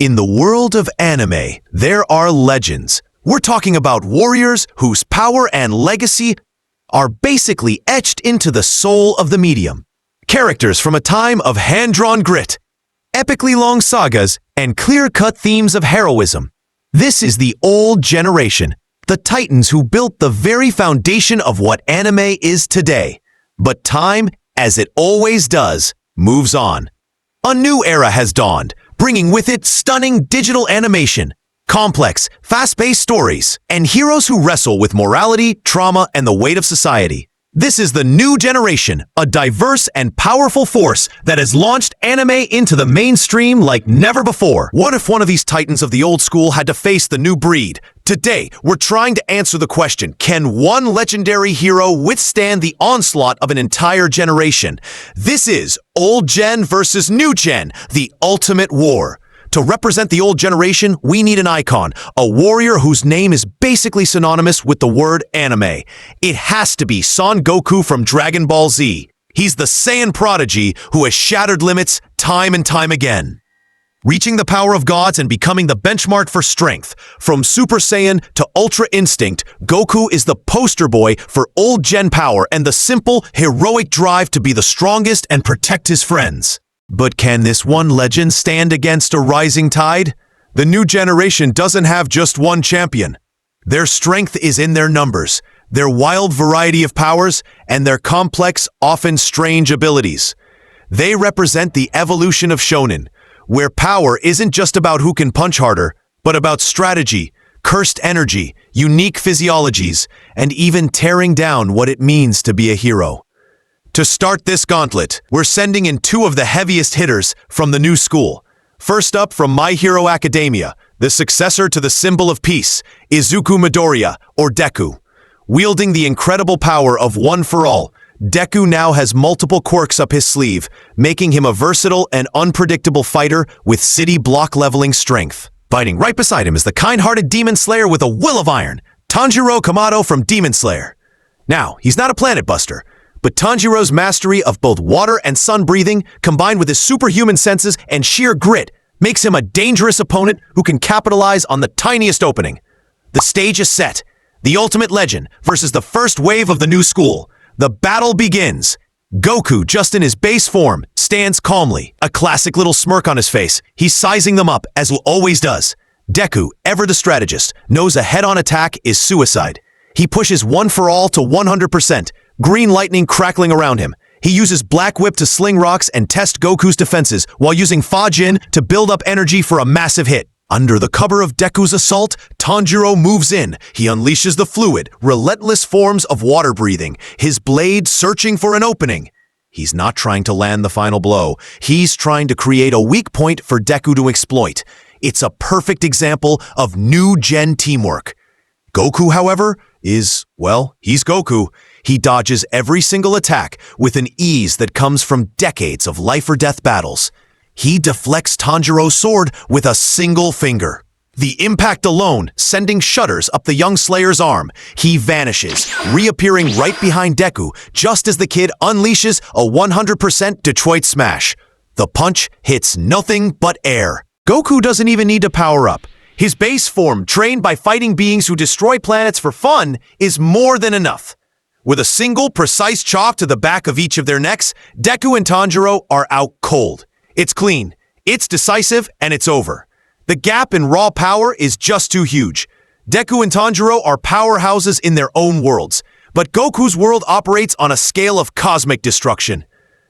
In the world of anime, there are legends. We're talking about warriors whose power and legacy are basically etched into the soul of the medium. Characters from a time of hand-drawn grit, epically long sagas, and clear-cut themes of heroism. This is the old generation, the titans who built the very foundation of what anime is today. But time, as it always does, moves on. A new era has dawned, bringing with it stunning digital animation, complex, fast-paced stories, and heroes who wrestle with morality, trauma, and the weight of society. This is the new generation, a diverse and powerful force that has launched anime into the mainstream like never before. What if one of these titans of the old school had to face the new breed? Today, we're trying to answer the question, can one legendary hero withstand the onslaught of an entire generation? This is Old Gen versus New Gen, the ultimate war. To represent the old generation, we need an icon, a warrior whose name is basically synonymous with the word anime. It has to be Son Goku from Dragon Ball Z. He's the Saiyan prodigy who has shattered limits time and time again. Reaching the power of gods and becoming the benchmark for strength. From Super Saiyan to Ultra Instinct, Goku is the poster boy for old gen power and the simple, heroic drive to be the strongest and protect his friends. But can this one legend stand against a rising tide? The new generation doesn't have just one champion. Their strength is in their numbers, their wild variety of powers, and their complex, often strange abilities. They represent the evolution of shonen, where power isn't just about who can punch harder, but about strategy, cursed energy, unique physiologies, and even tearing down what it means to be a hero. To start this gauntlet, we're sending in two of the heaviest hitters from the new school. First up, from My Hero Academia, the successor to the symbol of peace, Izuku Midoriya, or Deku. Wielding the incredible power of One for All, Deku now has multiple quirks up his sleeve, making him a versatile and unpredictable fighter with city block leveling strength. Fighting right beside him is the kind-hearted Demon Slayer with a will of iron, Tanjiro Kamado from Demon Slayer. Now, he's not a planet buster, but Tanjiro's mastery of both water and sun breathing, combined with his superhuman senses and sheer grit, makes him a dangerous opponent who can capitalize on the tiniest opening. The stage is set. The ultimate legend versus the first wave of the new school. The battle begins. Goku, just in his base form, stands calmly, a classic little smirk on his face. He's sizing them up, as he always does. Deku, ever the strategist, knows a head-on attack is suicide. He pushes One for All to 100%, green lightning crackling around him. He uses Black Whip to sling rocks and test Goku's defenses while using Fajin to build up energy for a massive hit. Under the cover of Deku's assault, Tanjiro moves in. He unleashes the fluid, relentless forms of water breathing, his blade searching for an opening. He's not trying to land the final blow. He's trying to create a weak point for Deku to exploit. It's a perfect example of new-gen teamwork. Goku, however, he's Goku. He dodges every single attack with an ease that comes from decades of life-or-death battles. He deflects Tanjiro's sword with a single finger. The impact alone sending shudders up the young Slayer's arm. He vanishes, reappearing right behind Deku just as the kid unleashes a 100% Detroit smash. The punch hits nothing but air. Goku doesn't even need to power up. His base form, trained by fighting beings who destroy planets for fun, is more than enough. With a single, precise chop to the back of each of their necks, Deku and Tanjiro are out cold. It's clean, it's decisive, and it's over. The gap in raw power is just too huge. Deku and Tanjiro are powerhouses in their own worlds, but Goku's world operates on a scale of cosmic destruction.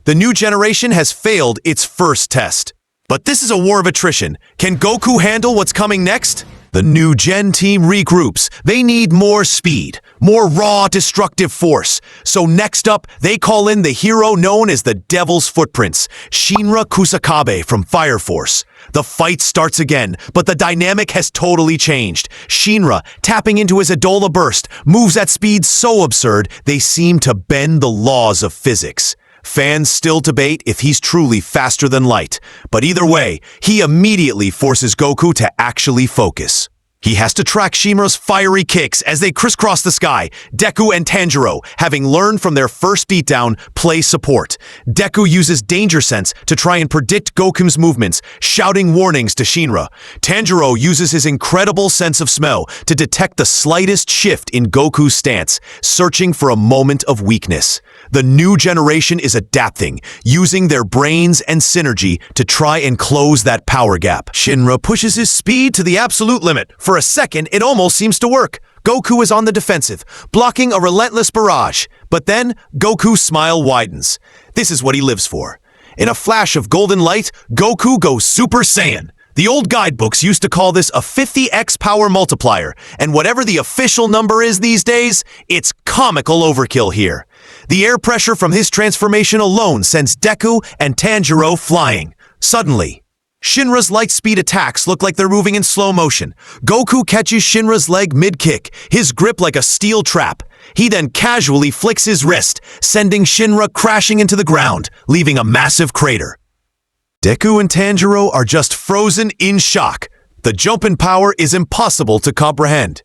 The new generation has failed its first test. But this is a war of attrition. Can Goku handle what's coming next? The new gen team regroups. They need more speed, more raw, destructive force. So next up, they call in the hero known as the Devil's Footprints, Shinra Kusakabe from Fire Force. The fight starts again, but the dynamic has totally changed. Shinra, tapping into his Adola Burst, moves at speeds so absurd they seem to bend the laws of physics. Fans still debate if he's truly faster than light, but either way, he immediately forces Goku to actually focus. He has to track Shinra's fiery kicks as they crisscross the sky. Deku and Tanjiro, having learned from their first beatdown, play support. Deku uses danger sense to try and predict Goku's movements, shouting warnings to Shinra. Tanjiro uses his incredible sense of smell to detect the slightest shift in Goku's stance, searching for a moment of weakness. The new generation is adapting, using their brains and synergy to try and close that power gap. Shinra pushes his speed to the absolute limit. For a second, it almost seems to work. Goku is on the defensive, blocking a relentless barrage. But then, Goku's smile widens. This is what he lives for. In a flash of golden light, Goku goes Super Saiyan. The old guidebooks used to call this a 50x power multiplier, and whatever the official number is these days, it's comical overkill here. The air pressure from his transformation alone sends Deku and Tanjiro flying. Suddenly, Shinra's light-speed attacks look like they're moving in slow motion. Goku catches Shinra's leg mid-kick, his grip like a steel trap. He then casually flicks his wrist, sending Shinra crashing into the ground, leaving a massive crater. Deku and Tanjiro are just frozen in shock. The jump in power is impossible to comprehend.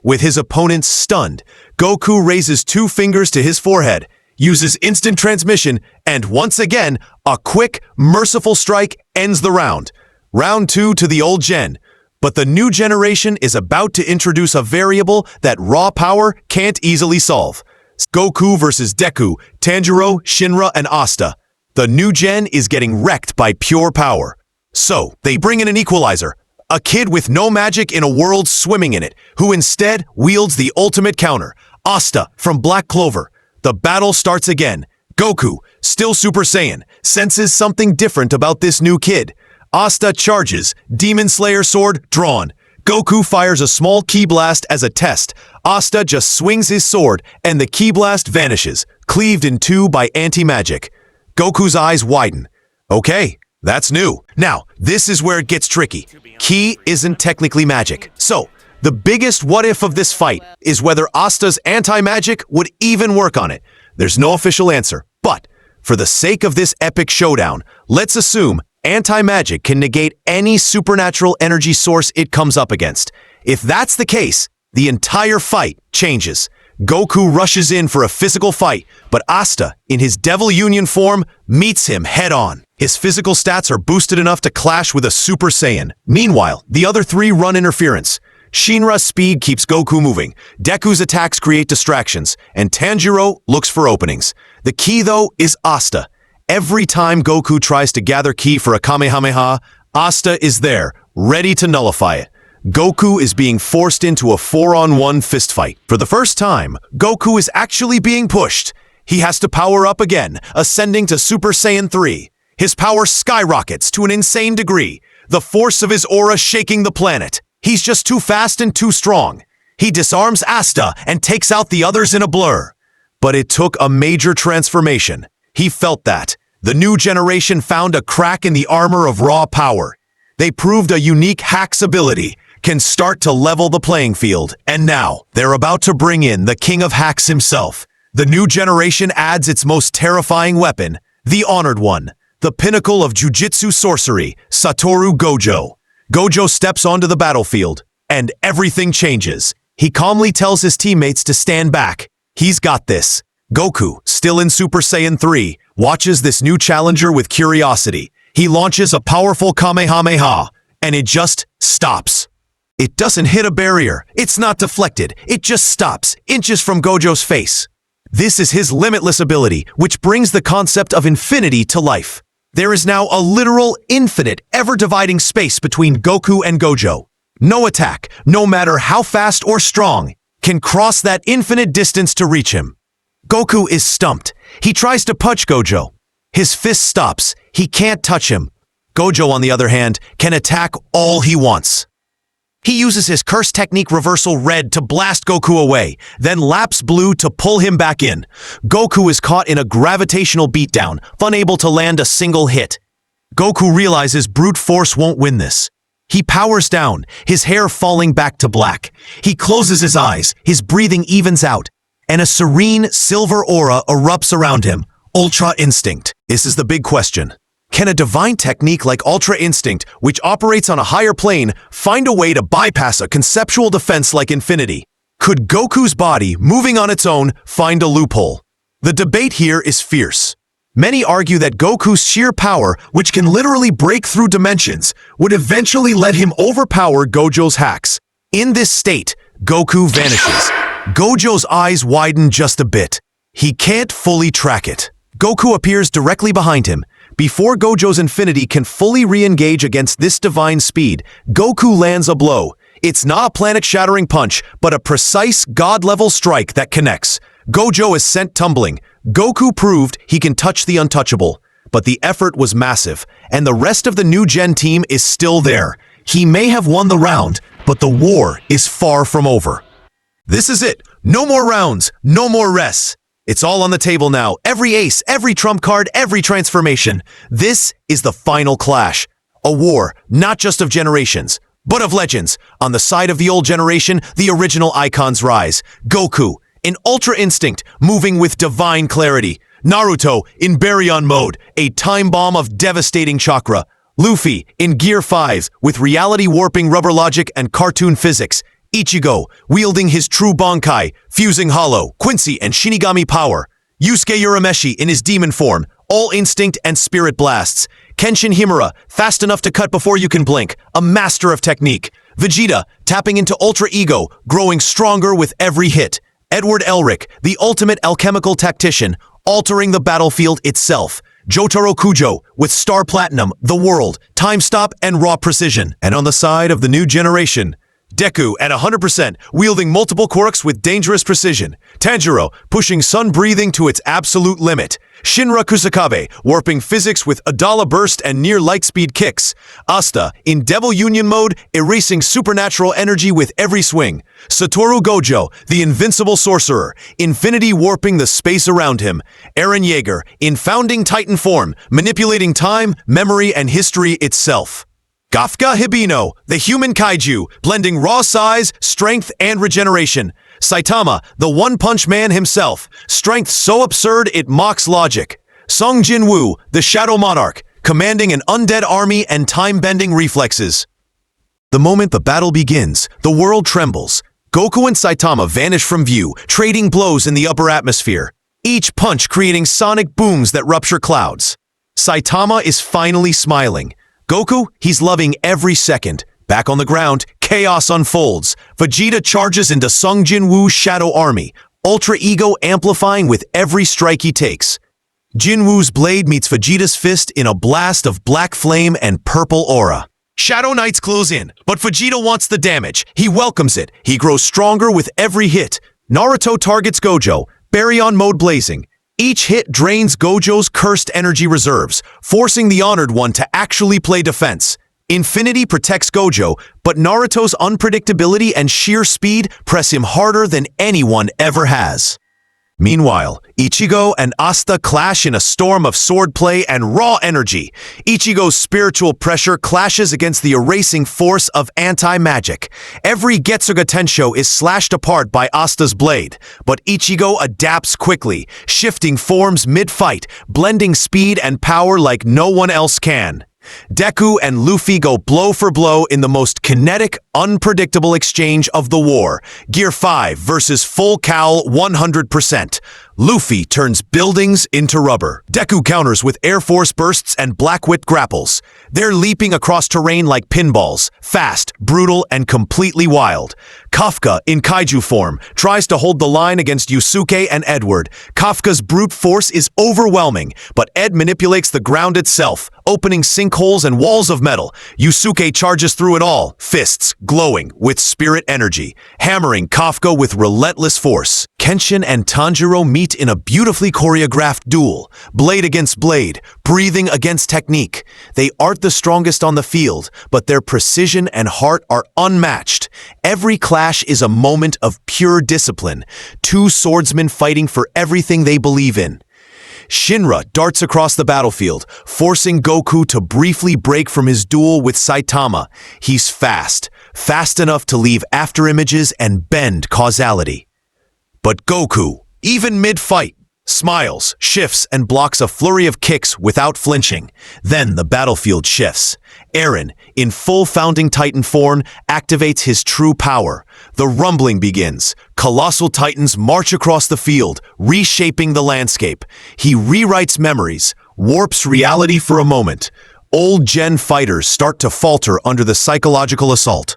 With his opponents stunned, Goku raises 2 fingers to his forehead, uses instant transmission, and once again, a quick, merciful strike ends the round. Round 2 to the old gen. But the new generation is about to introduce a variable that raw power can't easily solve. Goku versus Deku, Tanjiro, Shinra, and Asta. The new gen is getting wrecked by pure power. So, they bring in an equalizer. A kid with no magic in a world swimming in it, who instead wields the ultimate counter. Asta from Black Clover. The battle starts again. Goku, still Super Saiyan, senses something different about this new kid. Asta charges, Demon Slayer sword drawn. Goku fires a small ki blast as a test. Asta just swings his sword, and the ki blast vanishes, cleaved in 2 by anti-magic. Goku's eyes widen. Okay, that's new. Now, this is where it gets tricky. Ki isn't technically magic. So, the biggest what-if of this fight is whether Asta's anti-magic would even work on it. There's no official answer, but for the sake of this epic showdown, let's assume anti-magic can negate any supernatural energy source it comes up against. If that's the case, the entire fight changes. Goku rushes in for a physical fight, but Asta, in his Devil Union form, meets him head-on. His physical stats are boosted enough to clash with a Super Saiyan. Meanwhile, the other 3 run interference. Shinra's speed keeps Goku moving, Deku's attacks create distractions, and Tanjiro looks for openings. The key, though, is Asta. Every time Goku tries to gather ki for a Kamehameha, Asta is there, ready to nullify it. Goku is being forced into a 4-on-1 fistfight. For the first time, Goku is actually being pushed. He has to power up again, ascending to Super Saiyan 3. His power skyrockets to an insane degree, the force of his aura shaking the planet. He's just too fast and too strong. He disarms Asta and takes out the others in a blur. But it took a major transformation. He felt that. The new generation found a crack in the armor of raw power. They proved a unique hack's ability can start to level the playing field. And now, they're about to bring in the king of hacks himself. The new generation adds its most terrifying weapon, the Honored One, the pinnacle of Jujutsu sorcery, Satoru Gojo. Gojo steps onto the battlefield, and everything changes. He calmly tells his teammates to stand back. He's got this. Goku, still in Super Saiyan 3, watches this new challenger with curiosity. He launches a powerful Kamehameha, and it just stops. It doesn't hit a barrier. It's not deflected. It just stops, inches from Gojo's face. This is his limitless ability, which brings the concept of infinity to life. There is now a literal, infinite, ever-dividing space between Goku and Gojo. No attack, no matter how fast or strong, can cross that infinite distance to reach him. Goku is stumped. He tries to punch Gojo. His fist stops. He can't touch him. Gojo, on the other hand, can attack all he wants. He uses his curse technique Reversal Red to blast Goku away, then Lapse Blue to pull him back in. Goku is caught in a gravitational beatdown, unable to land a single hit. Goku realizes brute force won't win this. He powers down, his hair falling back to black. He closes his eyes, his breathing evens out, and a serene silver aura erupts around him. Ultra Instinct. This is the big question. Can a divine technique like Ultra Instinct, which operates on a higher plane, find a way to bypass a conceptual defense like infinity? Could Goku's body, moving on its own, find a loophole? The debate here is fierce. Many argue that Goku's sheer power, which can literally break through dimensions, would eventually let him overpower Gojo's hacks. In this state, Goku vanishes. Gojo's eyes widen just a bit. He can't fully track it. Goku appears directly behind him. Before Gojo's infinity can fully re-engage against this divine speed, Goku lands a blow. It's not a planet-shattering punch, but a precise god-level strike that connects. Gojo is sent tumbling. Goku proved he can touch the untouchable. But the effort was massive, and the rest of the new Gen team is still there. He may have won the round, but the war is far from over. This is it. No more rounds, no more rests. It's all on the table now. Every ace, every trump card, every transformation. This is the final clash. A war, not just of generations, but of legends. On the side of the old generation, the original icons rise. Goku, in Ultra Instinct, moving with divine clarity. Naruto, in Baryon mode, a time bomb of devastating chakra. Luffy, in Gear 5, with reality-warping rubber logic and cartoon physics. Ichigo, wielding his true Bankai, fusing Hollow, Quincy, and Shinigami power. Yusuke Urameshi in his demon form, all instinct and spirit blasts. Kenshin Himura, fast enough to cut before you can blink, a master of technique. Vegeta, tapping into Ultra Ego, growing stronger with every hit. Edward Elric, the ultimate alchemical tactician, altering the battlefield itself. Jotaro Kujo, with Star Platinum, the world, time stop, and raw precision. And on the side of the new generation, Deku at 100%, wielding multiple quirks with dangerous precision. Tanjiro, pushing sun breathing to its absolute limit. Shinra Kusakabe, warping physics with Adala burst and near light speed kicks. Asta, in Devil Union mode, erasing supernatural energy with every swing. Satoru Gojo, the invincible sorcerer, infinity warping the space around him. Eren Yeager, in founding Titan form, manipulating time, memory, and history itself. Kafka Hibino, the human kaiju, blending raw size, strength, and regeneration. Saitama, the one-punch man himself, strength so absurd it mocks logic. Sung Jin-woo, the Shadow Monarch, commanding an undead army and time-bending reflexes. The moment the battle begins, the world trembles. Goku and Saitama vanish from view, trading blows in the upper atmosphere, each punch creating sonic booms that rupture clouds. Saitama is finally smiling. Goku, he's loving every second. Back on the ground, chaos unfolds. Vegeta charges into Sung Jin-woo's Shadow Army, Ultra Ego amplifying with every strike he takes. Jin-woo's blade meets Vegeta's fist in a blast of black flame and purple aura. Shadow Knights close in, but Vegeta wants the damage. He welcomes it. He grows stronger with every hit. Naruto targets Gojo, Baryon mode blazing. Each hit drains Gojo's cursed energy reserves, forcing the Honored One to actually play defense. Infinity protects Gojo, but Naruto's unpredictability and sheer speed press him harder than anyone ever has. Meanwhile, Ichigo and Asta clash in a storm of swordplay and raw energy. Ichigo's spiritual pressure clashes against the erasing force of anti-magic. Every Getsuga Tensho is slashed apart by Asta's blade, but Ichigo adapts quickly, shifting forms mid-fight, blending speed and power like no one else can. Deku and Luffy go blow for blow in the most kinetic, unpredictable exchange of the war. Gear 5 versus full cowl 100%. Luffy turns buildings into rubber. Deku counters with Air Force bursts and Black-Wit grapples. They're leaping across terrain like pinballs, fast, brutal, and completely wild. Kafka, in kaiju form, tries to hold the line against Yusuke and Edward. Kafka's brute force is overwhelming, but Ed manipulates the ground itself, opening sinkholes and walls of metal. Yusuke charges through it all, fists glowing with spirit energy, hammering Kafka with relentless force. Kenshin and Tanjiro meet in a beautifully choreographed duel, blade against blade, breathing against technique. They aren't the strongest on the field, but their precision and heart are unmatched. Every clash is a moment of pure discipline, two swordsmen fighting for everything they believe in. Shinra darts across the battlefield, forcing Goku to briefly break from his duel with Saitama. He's fast enough to leave afterimages and bend causality. But Goku, even mid-fight, smiles, shifts, and blocks a flurry of kicks without flinching. Then the battlefield shifts. Eren, in full Founding Titan form, activates his true power. The rumbling begins. Colossal Titans march across the field, reshaping the landscape. He rewrites memories, warps reality for a moment. Old gen fighters start to falter under the psychological assault.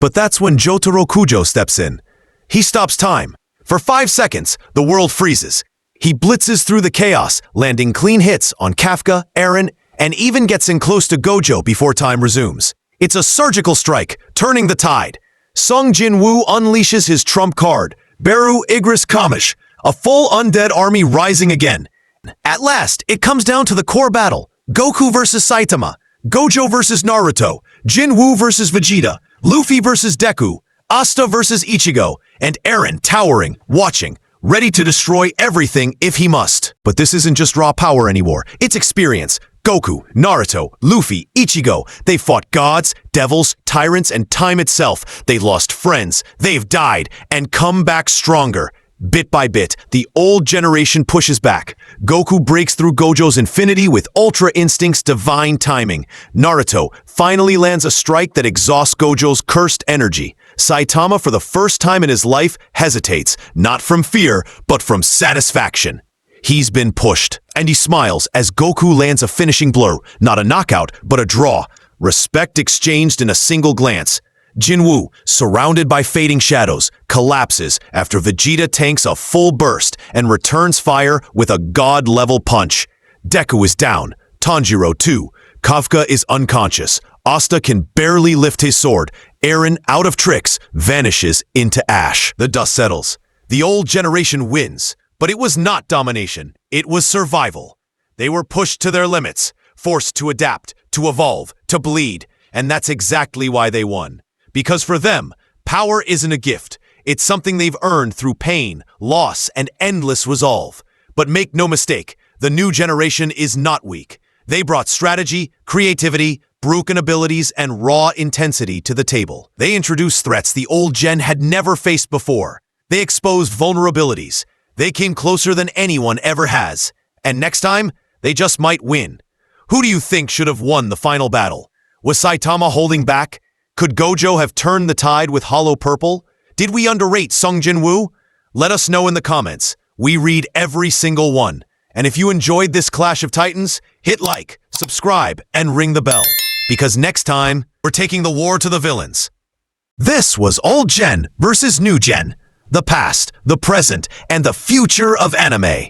But that's when Jotaro Kujo steps in. He stops time. For 5 seconds, the world freezes. He blitzes through the chaos, landing clean hits on Kafka, Eren, and even gets in close to Gojo before time resumes. It's a surgical strike, turning the tide. Sung Jin-woo unleashes his trump card, Beru Igris Kamish, a full undead army rising again. At last, it comes down to the core battle. Goku versus Saitama, Gojo versus Naruto, Jin-woo versus Vegeta, Luffy versus Deku, Asta versus Ichigo, and Eren towering, watching, ready to destroy everything if he must. But this isn't just raw power anymore, it's experience. Goku, Naruto, Luffy, Ichigo, they fought gods, devils, tyrants, and time itself. They lost friends, they've died, and come back stronger. Bit by bit, the old generation pushes back. Goku breaks through Gojo's infinity with Ultra Instinct's divine timing. Naruto finally lands a strike that exhausts Gojo's cursed energy. Saitama, for the first time in his life, hesitates, not from fear, but from satisfaction. He's been pushed, and he smiles as Goku lands a finishing blow, not a knockout, but a draw. Respect exchanged in a single glance. Jin-woo, surrounded by fading shadows, collapses after Vegeta tanks a full burst and returns fire with a god-level punch. Deku is down, Tanjiro too. Kafka is unconscious. Asta can barely lift his sword. Eren, out of tricks, vanishes into ash. The dust settles. The old generation wins, but it was not domination. It was survival. They were pushed to their limits, forced to adapt, to evolve, to bleed, and that's exactly why they won. Because for them, power isn't a gift. It's something they've earned through pain, loss, and endless resolve. But make no mistake, the new generation is not weak. They brought strategy, creativity, broken abilities, and raw intensity to the table. They introduced threats the old gen had never faced before. They exposed vulnerabilities. They came closer than anyone ever has. And next time, they just might win. Who do you think should have won the final battle? Was Saitama holding back? Could Gojo have turned the tide with Hollow Purple? Did we underrate Sung Jin-woo? Let us know in the comments. We read every single one. And if you enjoyed this Clash of Titans, hit like, subscribe, and ring the bell. Because next time, we're taking the war to the villains. This was Old Gen versus New Gen. The past, the present, and the future of anime.